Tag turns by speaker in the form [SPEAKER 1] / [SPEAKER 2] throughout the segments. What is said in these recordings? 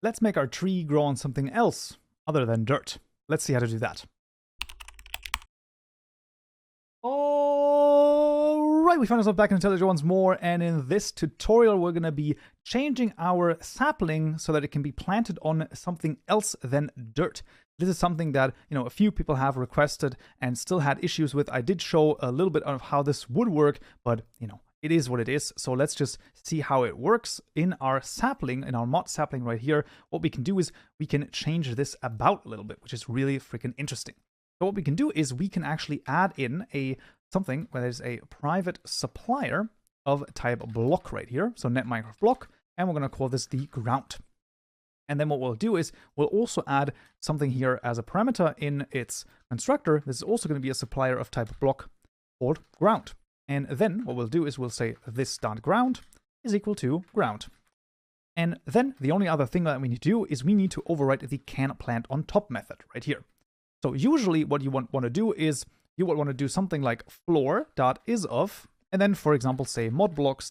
[SPEAKER 1] let's make our tree grow on something else other than dirt. Let's see how to do that. Alright, we found ourselves back in IntelliJ once more, and in this tutorial we're going to be changing our sapling so that it can be planted on something else than dirt. This is something that, a few people have requested and still had issues with. I did show a little bit of how this would work, but, it is what it is. So let's just see how it works in our sapling, in our mod sapling right here. What we can do is we can change this about a little bit, which is really freaking interesting. So what we can do is we can actually add in something where there's a private supplier of type block right here. So net Minecraft block, and we're going to call this the ground. And then what we'll do is we'll also add something here as a parameter in its constructor. This is also going to be a supplier of type block called ground. And then what we'll do is we'll say this.ground is equal to ground. And then the only other thing that we need to do is we need to overwrite the can plant on top method right here. So usually what you want to do is you would want to do something like floor.isOf, and then, for example, say modblocks.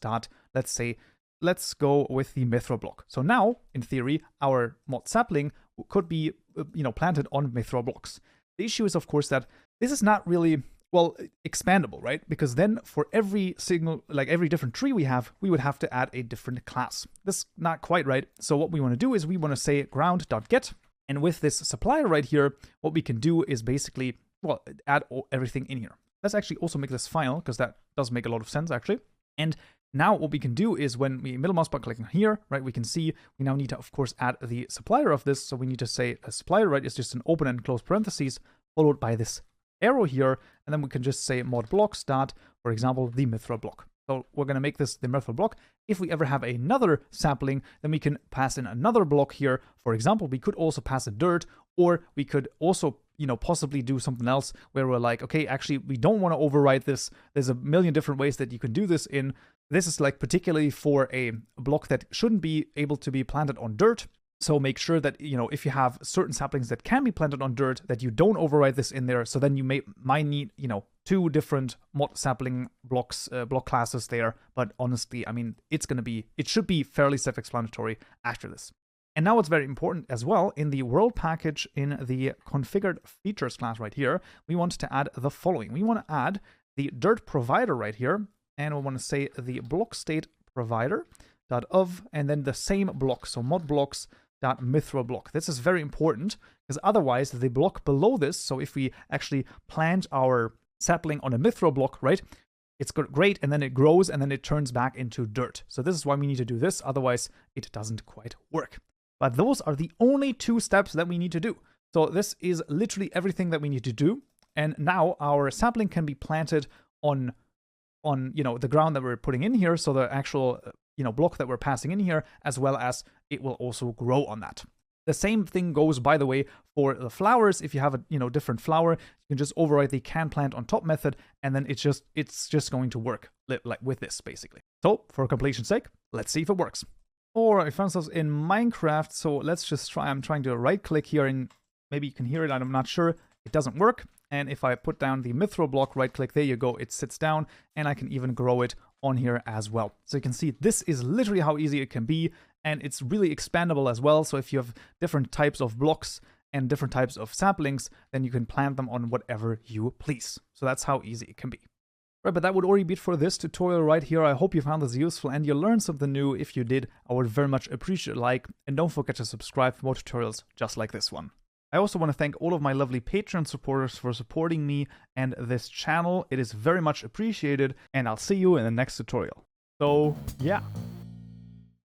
[SPEAKER 1] Let's go with the mithril block. So now, in theory, our mod sapling could be, planted on mithril blocks. The issue is, of course, that this is not really, expandable, right? Because then for every different tree we would have to add a different class. That's not quite right. So what we want to do is we want to say ground.get. And with this supplier right here, what we can do is basically, add everything in here. Let's actually also make this final, because that does make a lot of sense, actually. And now what we can do is when we middle mouse button clicking here, right, we can see we now need to, of course, add the supplier of this. So we need to say a supplier, right, is just an open and close parentheses, followed by this arrow here. And then we can just say mod blocks dot, for example, the mithril block. So we're going to make this the mithril block. If we ever have another sapling, then we can pass in another block here. For example, we could also pass a dirt, or we could also, possibly do something else where we're like, okay, actually, we don't want to overwrite this. There's a million different ways that you can do this in. This is like particularly for a block that shouldn't be able to be planted on dirt. So make sure that, if you have certain saplings that can be planted on dirt, that you don't overwrite this in there. So then you might need, two different mod sapling block classes there. But honestly, I mean, it should be fairly self-explanatory after this. And now what's very important as well, in the world package in the configured features class right here, we want to add the following. We want to add the dirt provider right here, and we want to say the block state provider .of, and then the same block, so mod blocks .mithril block. This is very important, because otherwise the block below this, so if we actually plant our sapling on a mithril block, right, it's great, and then it grows, and then it turns back into dirt. So this is why we need to do this, otherwise it doesn't quite work. But those are the only two steps that we need to do. So this is literally everything that we need to do. And now our sapling can be planted on the ground that we're putting in here. So the actual, block that we're passing in here, as well as it will also grow on that. The same thing goes, by the way, for the flowers. If you have a, different flower, you can just overwrite the can plant on top method, and then it's just going to work like with this, basically. So for completion's sake, let's see if it works. Or I found ourselves in Minecraft, so let's just try. I'm trying to right click here, and maybe you can hear it, I'm not sure. It doesn't work. And if I put down the mithril block, right click, there you go, it sits down, and I can even grow it on here as well. So you can see this is literally how easy it can be, and it's really expandable as well. So if you have different types of blocks and different types of saplings, then you can plant them on whatever you please. So that's how easy it can be. Right, but that would already be it for this tutorial right here. I hope you found this useful and you learned something new. If you did, I would very much appreciate a like, and don't forget to subscribe for more tutorials just like this one. I also want to thank all of my lovely Patreon supporters for supporting me and this channel. It is very much appreciated, and I'll see you in the next tutorial. So, yeah.